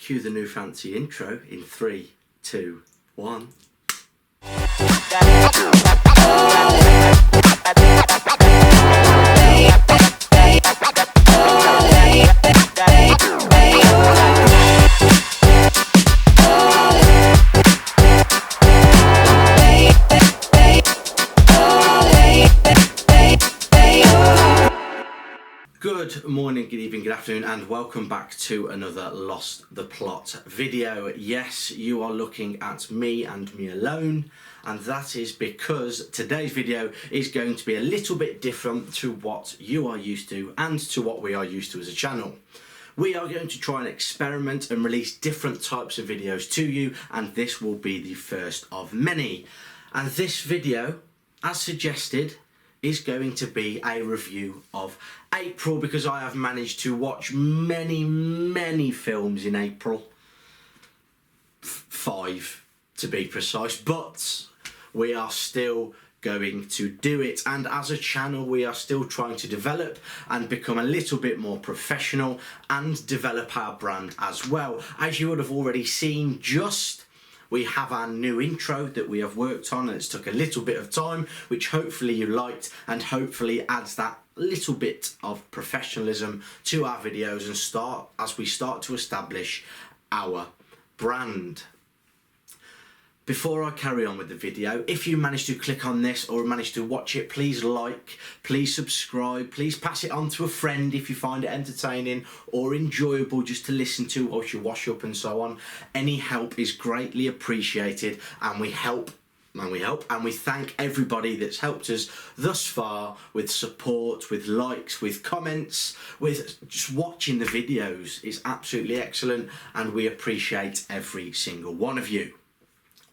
Cue the new fancy intro in 3, 2, 1. Good morning, good evening, good afternoon, and welcome back to another Lost the Plot video. Yes, you are looking at me and me alone, and that is because today's video is going to be a little bit different to what you are used to and to what we are used to as a channel. We are going to try and experiment and release different types of videos to you, and this will be the first of many. And this video, as suggested, is going to be a review of April, because I have managed to watch many films in April. 5 to be precise, but we are still going to do it, and as a channel we are still trying to develop and become a little bit more professional and develop our brand as well. As you would have already seen, we have our new intro that we have worked on, and it's took a little bit of time, which hopefully you liked and hopefully adds that little bit of professionalism to our videos and as we start to establish our brand. Before I carry on with the video, if you manage to click on this or manage to watch it, please like, please subscribe, please pass it on to a friend if you find it entertaining or enjoyable just to listen to whilst you wash up and so on. Any help is greatly appreciated, and we thank everybody that's helped us thus far with support, with likes, with comments, with just watching the videos. Is absolutely excellent, and we appreciate every single one of you.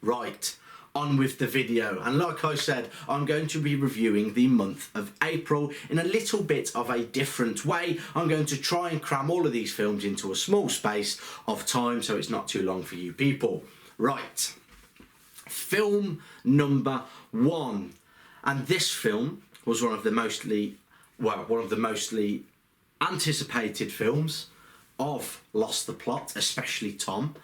Right, on with the video, and like I said, I'm going to be reviewing the month of April in a little bit of a different way. I'm going to try and cram all of these films into a small space of time so it's not too long for you people. Right, film number 1, and this film was one of the mostly anticipated films of Lost the Plot, especially Tom,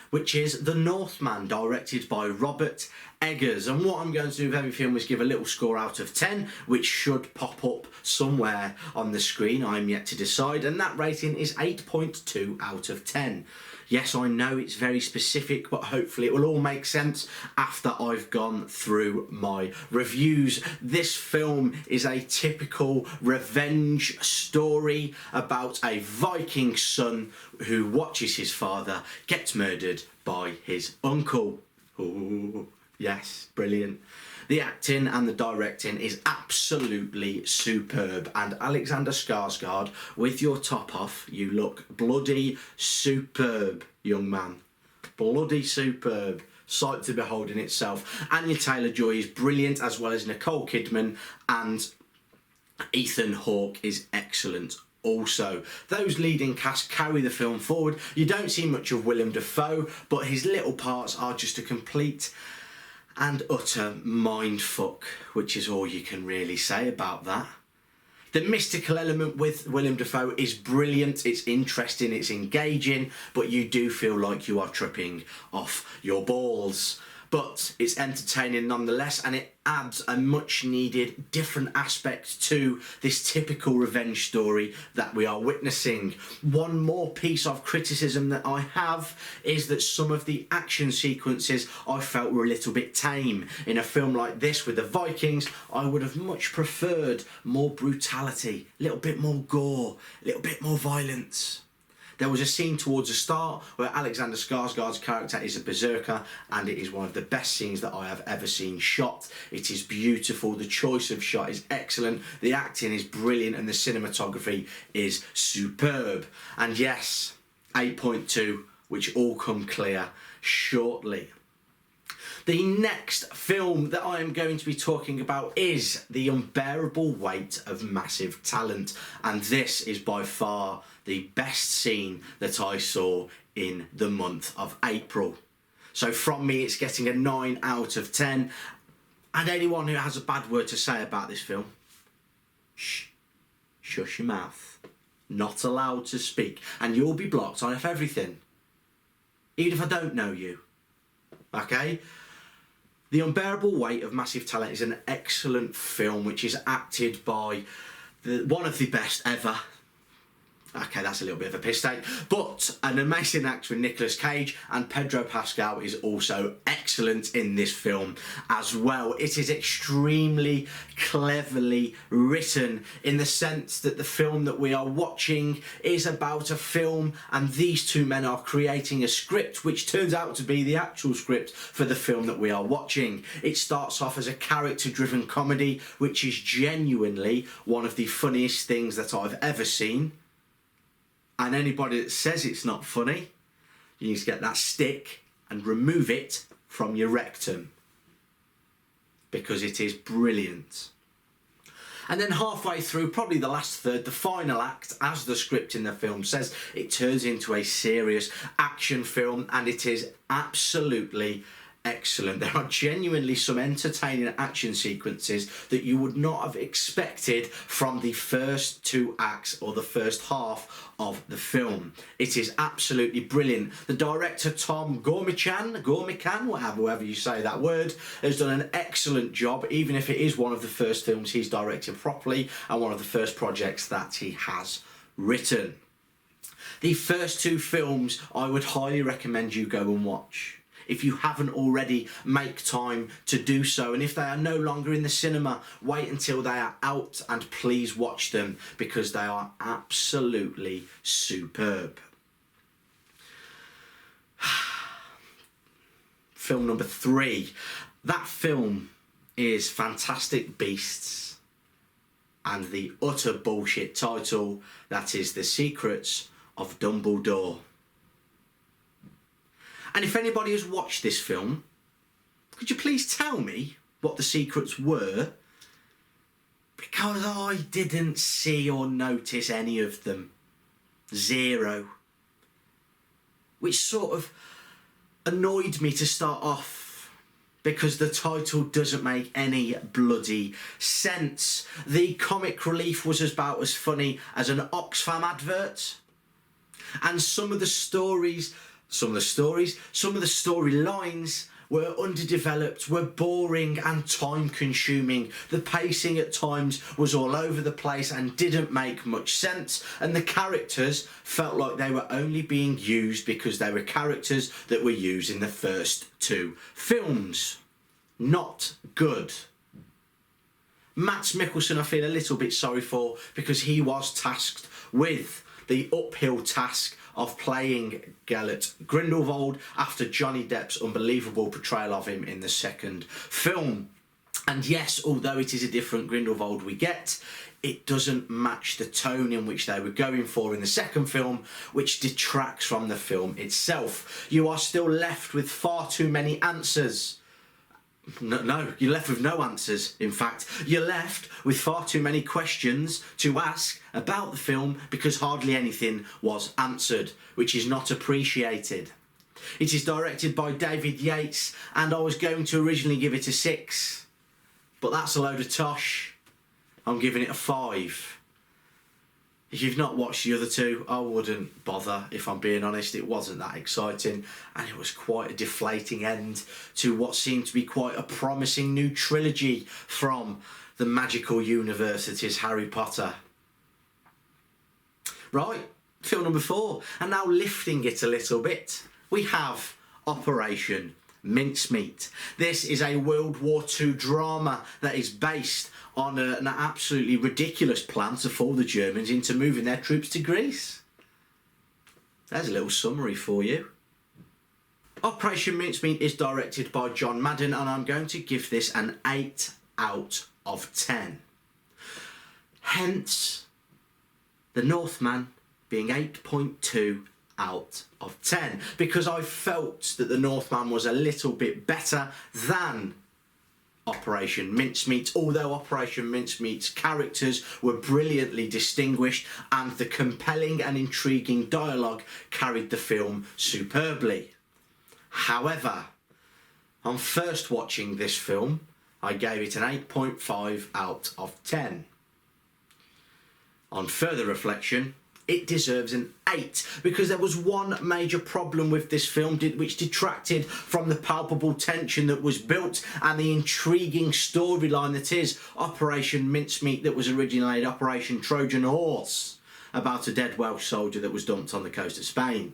which is The Northman, directed by Robert Eggers. And what I'm going to do with every film is give a little score out of 10, which should pop up somewhere on the screen. I'm yet to decide, and that rating is 8.2 out of 10. Yes, I know it's very specific, but hopefully it will all make sense after I've gone through my reviews. This film is a typical revenge story about a Viking son who watches his father get murdered by his uncle. Ooh, yes, brilliant. The acting and the directing is absolutely superb, and Alexander Skarsgård, with your top off, you look bloody superb, young man. Bloody superb. Sight to behold in itself. Anya Taylor-Joy is brilliant, as well as Nicole Kidman, and Ethan Hawke is excellent also. Those leading cast carry the film forward. You don't see much of Willem Dafoe, but his little parts are just a complete and utter mindfuck, which is all you can really say about that. The mystical element with Willem Dafoe is brilliant, it's interesting, it's engaging, but you do feel like you are tripping off your balls. But it's entertaining nonetheless, and it adds a much needed different aspect to this typical revenge story that we are witnessing. One more piece of criticism that I have is that some of the action sequences I felt were a little bit tame. In a film like this with the Vikings, I would have much preferred more brutality, a little bit more gore, a little bit more violence. There was a scene towards the start where Alexander Skarsgård's character is a berserker, and it is one of the best scenes that I have ever seen shot. It is beautiful, the choice of shot is excellent, the acting is brilliant, and the cinematography is superb. And yes, 8.2, which all come clear shortly. The next film that I am going to be talking about is The Unbearable Weight of Massive Talent, and this is by far the best scene that I saw in the month of April. So from me, it's getting a 9 out of 10, and anyone who has a bad word to say about this film, shush your mouth. Not allowed to speak, and you'll be blocked off everything. even if I don't know you. Okay? The Unbearable Weight of Massive Talent is an excellent film which is acted by one of the best ever. Okay, that's a little bit of a piss take, but an amazing actor with Nicolas Cage, and Pedro Pascal is also excellent in this film as well. It is extremely cleverly written in the sense that the film that we are watching is about a film, and these two men are creating a script which turns out to be the actual script for the film that we are watching. It starts off as a character-driven comedy, which is genuinely one of the funniest things that I've ever seen. And anybody that says it's not funny, you need to get that stick and remove it from your rectum, because it is brilliant. And then halfway through, probably the last third, the final act, as the script in the film says, it turns into a serious action film, and it is absolutely excellent. There are genuinely some entertaining action sequences that you would not have expected from the first two acts or the first half of the film. It is absolutely brilliant. The director, Tom Gormican, however you say that word, has done an excellent job, even if it is one of the first films he's directed properly and one of the first projects that he has written. The first two films I would highly recommend you go and watch. If you haven't already, make time to do so. And if they are no longer in the cinema, wait until they are out and please watch them, because they are absolutely superb. Film number 3. That film is Fantastic Beasts, and the utter bullshit title, that is The Secrets of Dumbledore. And if anybody has watched this film, could you please tell me what the secrets were? Because I didn't see or notice any of them. Zero. Which sort of annoyed me to start off, because the title doesn't make any bloody sense. The comic relief was about as funny as an Oxfam advert. And some of the storylines were underdeveloped, were boring and time-consuming. The pacing at times was all over the place and didn't make much sense, and the characters felt like they were only being used because they were characters that were used in the first two films. Not good. Mads Mikkelsen I feel a little bit sorry for, because he was tasked with the uphill task of playing Gellert Grindelwald after Johnny Depp's unbelievable portrayal of him in the second film. And yes, although it is a different Grindelwald we get, it doesn't match the tone in which they were going for in the second film, which detracts from the film itself. You are still left with far too many answers. No, you're left with no answers. In fact, you're left with far too many questions to ask about the film, because hardly anything was answered, which is not appreciated. It is directed by David Yates, and I was going to originally give it a 6, but that's a load of tosh. I'm giving it a 5. If you've not watched the other two, I wouldn't bother, if I'm being honest. It wasn't that exciting, and it was quite a deflating end to what seemed to be quite a promising new trilogy from the magical universe that is Harry Potter. Right, film number 4, and now lifting it a little bit, we have Operation Mincemeat. This is a World War II drama that is based on an absolutely ridiculous plan to fool the Germans into moving their troops to Greece. There's a little summary for you. Operation Mincemeat is directed by John Madden, and I'm going to give this an 8 out of 10. Hence, The Northman being 8.2 out of 10, because I felt that The Northman was a little bit better than Operation Mincemeat, although Operation Mincemeat's characters were brilliantly distinguished and the compelling and intriguing dialogue carried the film superbly. However, on first watching this film, I gave it an 8.5 out of 10. On further reflection, it deserves an 8 because there was one major problem with this film which detracted from the palpable tension that was built and the intriguing storyline that is Operation Mincemeat, that was originally Operation Trojan Horse, about a dead Welsh soldier that was dumped on the coast of Spain.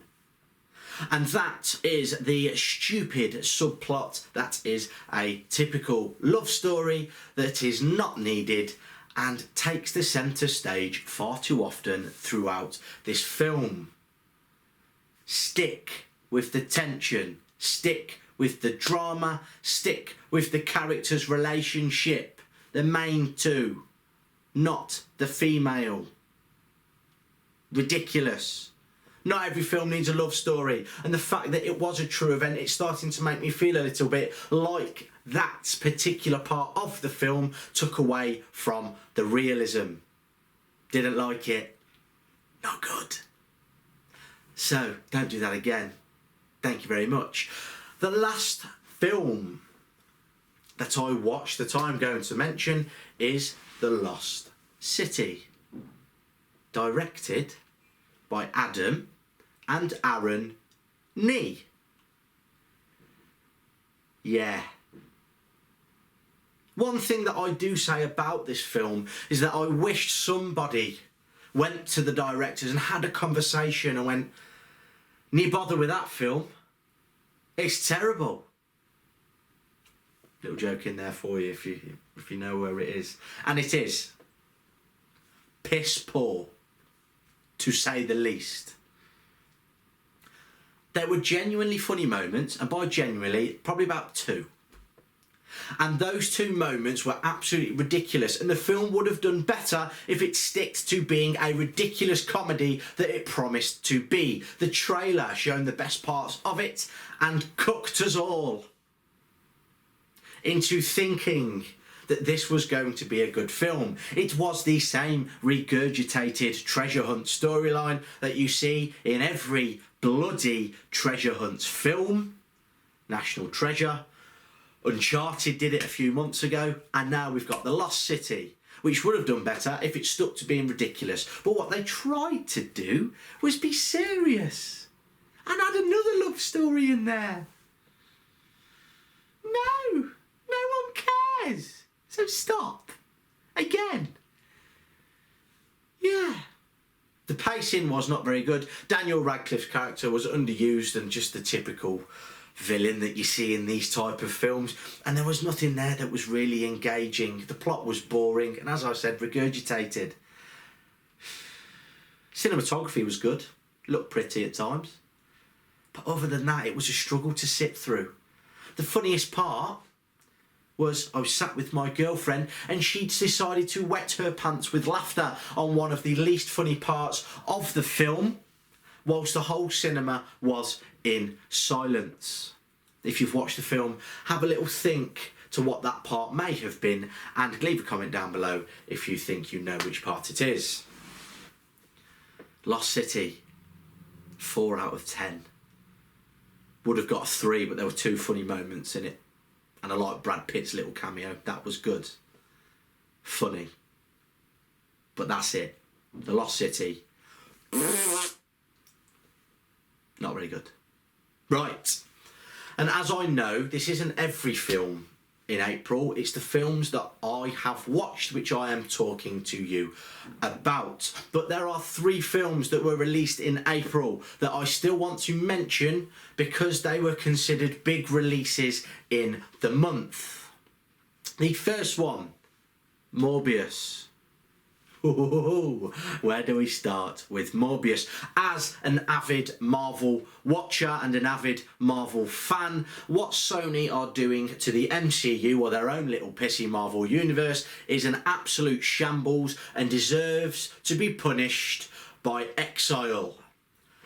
And that is the stupid subplot that is a typical love story that is not needed and takes the centre stage far too often throughout this film. Stick with the tension, stick with the drama, stick with the characters' relationship, the main two, not the female. Ridiculous. Not every film needs a love story, and the fact that it was a true event, it's starting to make me feel a little bit like that particular part of the film took away from the realism. Didn't like it. Not good. So, don't do that again. Thank you very much. The last film that I watched that I'm going to mention is The Lost City, directed by Adam and Aaron Nee. Yeah. One thing that I do say about this film is that I wished somebody went to the directors and had a conversation and went, "Nee bother with that film. It's terrible." Little joke in there for you if you know where it is. And it is. Piss poor, to say the least. There were genuinely funny moments, and by genuinely, probably about 2. And those 2 moments were absolutely ridiculous, and the film would have done better if it sticked to being a ridiculous comedy that it promised to be. The trailer showing the best parts of it and cooked us all into thinking that this was going to be a good film. It was the same regurgitated treasure hunt storyline that you see in every bloody treasure hunt film. National Treasure. Uncharted did it a few months ago, and now we've got The Lost City, which would have done better if it stuck to being ridiculous. But what they tried to do was be serious and add another love story in there. No one cares. So stop. Again. Yeah. The pacing was not very good. Daniel Radcliffe's character was underused and just the typical villain that you see in these type of films, and there was nothing there that was really engaging. The plot was boring and, as I said, regurgitated. Cinematography was good, looked pretty at times, but other than that it was a struggle to sit through. The funniest part was I was sat with my girlfriend and she decided to wet her pants with laughter on one of the least funny parts of the film, whilst the whole cinema was in silence. If you've watched the film, have a little think to what that part may have been and leave a comment down below if you think you know which part it is. Lost City, 4 out of 10. Would have got a 3, but there were 2 funny moments in it. And I like Brad Pitt's little cameo. That was good. Funny. But that's it. The Lost City. Not very good. Right. And as I know, this isn't every film in April. It's the films that I have watched which I am talking to you about. But there are 3 films that were released in April that I still want to mention because they were considered big releases in the month. The first one, Morbius. Ooh, where do we start with Morbius? As an avid Marvel watcher and an avid Marvel fan, what Sony are doing to the MCU, or their own little pissy Marvel universe, is an absolute shambles and deserves to be punished by exile.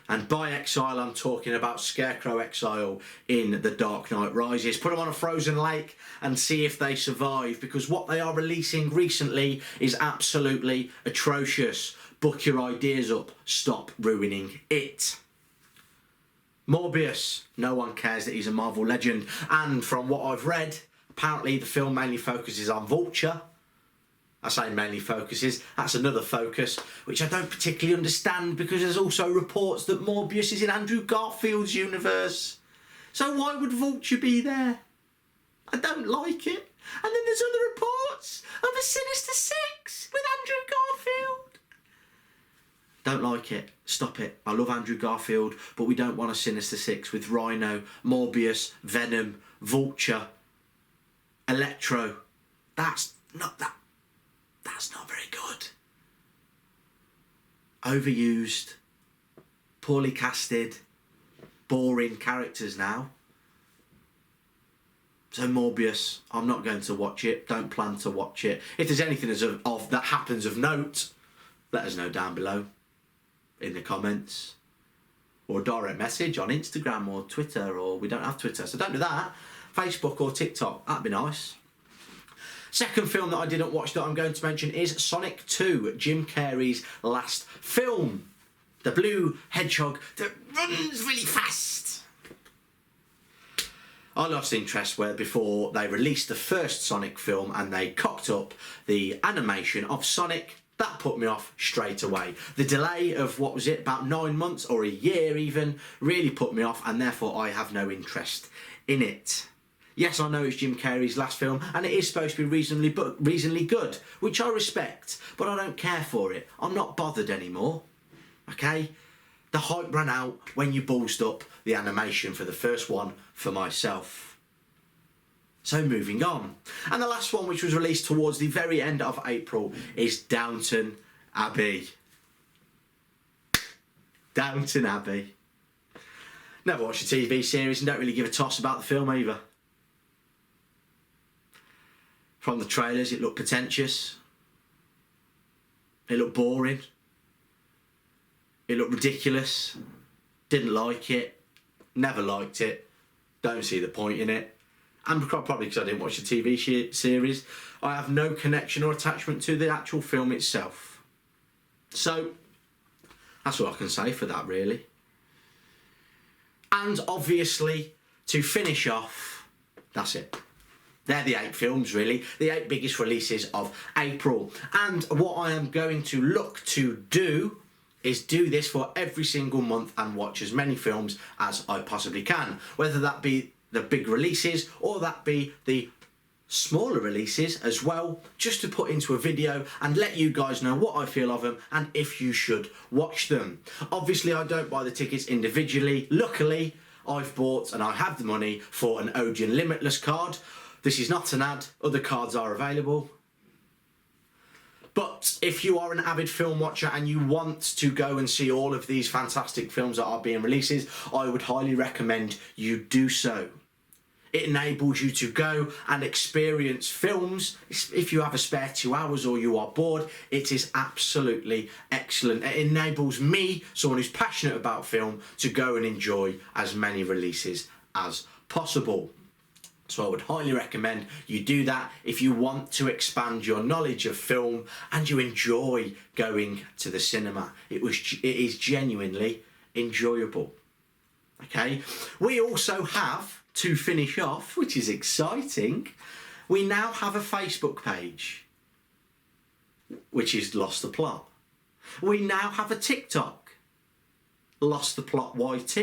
And by exile, I'm talking about Scarecrow exile in The Dark Knight Rises. Put them on a frozen lake and see if they survive, because what they are releasing recently is absolutely atrocious. Book your ideas up. Stop ruining it. Morbius. No one cares that he's a Marvel legend. And from what I've read, apparently the film mainly focuses on Vulture, I say mainly focuses, that's another focus, which I don't particularly understand because there's also reports that Morbius is in Andrew Garfield's universe. So why would Vulture be there? I don't like it. And then there's other reports of a Sinister Six with Andrew Garfield. Don't like it. Stop it. I love Andrew Garfield, but we don't want a Sinister Six with Rhino, Morbius, Venom, Vulture, Electro. That's not very good. Overused, poorly casted, boring characters now. So Morbius, I'm not going to watch it. Don't plan to watch it. If there's anything that happens of note, let us know down below in the comments, or a direct message on Instagram or Twitter, or we don't have Twitter, so don't do that. Facebook or TikTok, that'd be nice. Second film that I didn't watch that I'm going to mention is Sonic 2, Jim Carrey's last film. The blue hedgehog that runs really fast. I lost interest before they released the first Sonic film and they cocked up the animation of Sonic. That put me off straight away. The delay of, what was it, about 9 months or a year even, really put me off, and therefore I have no interest in it. Yes, I know it's Jim Carrey's last film and it is supposed to be reasonably good, which I respect, but I don't care for it. I'm not bothered anymore, okay? The hype ran out when you ballsed up the animation for the first one for myself. So moving on. And the last one, which was released towards the very end of April, is Downton Abbey. Downton Abbey. Never watched a TV series and don't really give a toss about the film either. From the trailers, it looked pretentious. It looked boring. It looked ridiculous. Didn't like it. Never liked it. Don't see the point in it. And probably because I didn't watch the TV series, I have no connection or attachment to the actual film itself. So, that's all I can say for that, really. And obviously, to finish off, that's it. They're the 8 films, really. The 8 biggest releases of April. And what I am going to look to do is do this for every single month and watch as many films as I possibly can. Whether that be the big releases or that be the smaller releases as well, just to put into a video and let you guys know what I feel of them and if you should watch them. Obviously, I don't buy the tickets individually. Luckily, I've bought and I have the money for an Odeon Limitless card. This is not an ad, other cards are available. But if you are an avid film watcher and you want to go and see all of these fantastic films that are being releases, I would highly recommend you do so. It enables you to go and experience films. If you have a spare 2 hours or you are bored, it is absolutely excellent. It enables me, someone who's passionate about film, to go and enjoy as many releases as possible. So I would highly recommend you do that if you want to expand your knowledge of film and you enjoy going to the cinema. It is genuinely enjoyable. Okay, we also have, to finish off, which is exciting, we now have a Facebook page, which is Lost the Plot. We now have a TikTok, Lost the Plot YT.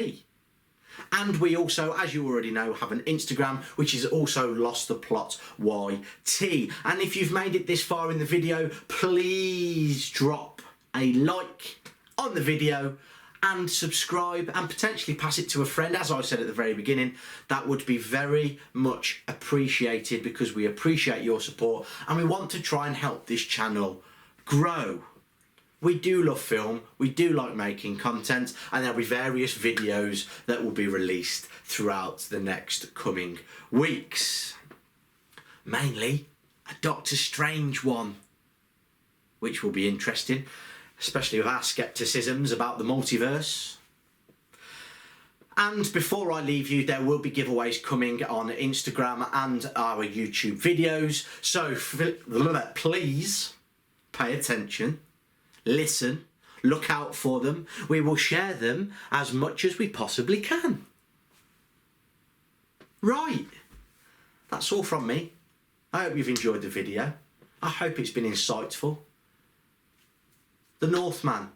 And we also, as you already know, have an Instagram, which is also Lost the Plot YT. And if you've made it this far in the video, please drop a like on the video and subscribe and potentially pass it to a friend. As I said at the very beginning, that would be very much appreciated because we appreciate your support and we want to try and help this channel grow. We do love film, we do like making content, and there'll be various videos that will be released throughout the next coming weeks. Mainly a Doctor Strange one, which will be interesting, especially with our scepticisms about the multiverse. And before I leave you, there will be giveaways coming on Instagram and our YouTube videos, so please pay attention. Listen, look out for them. We will share them as much as we possibly can. Right, that's all from me. I hope you've enjoyed the video. I hope it's been insightful. The Northman,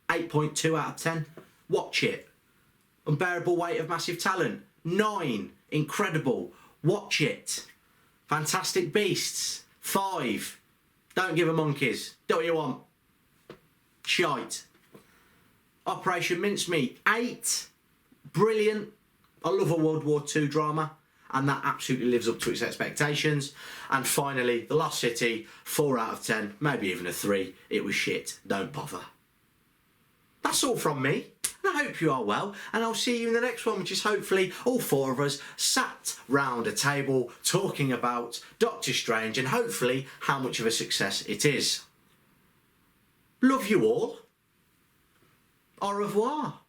8.2 out of 10. Watch it. Unbearable Weight of Massive Talent, 9. Incredible. Watch it. Fantastic Beasts, 5. Don't give a monkeys. Do what you want. Shite. Operation Mincemeat, 8. Brilliant. I love a World War II drama, and that absolutely lives up to its expectations. And finally, The Lost City, 4 out of 10, maybe even a 3. It was shit. Don't bother. That's all from me. And I hope you are well, and I'll see you in the next one, which is hopefully all 4 of us sat round a table talking about Doctor Strange and hopefully how much of a success it is. Love you all. Au revoir.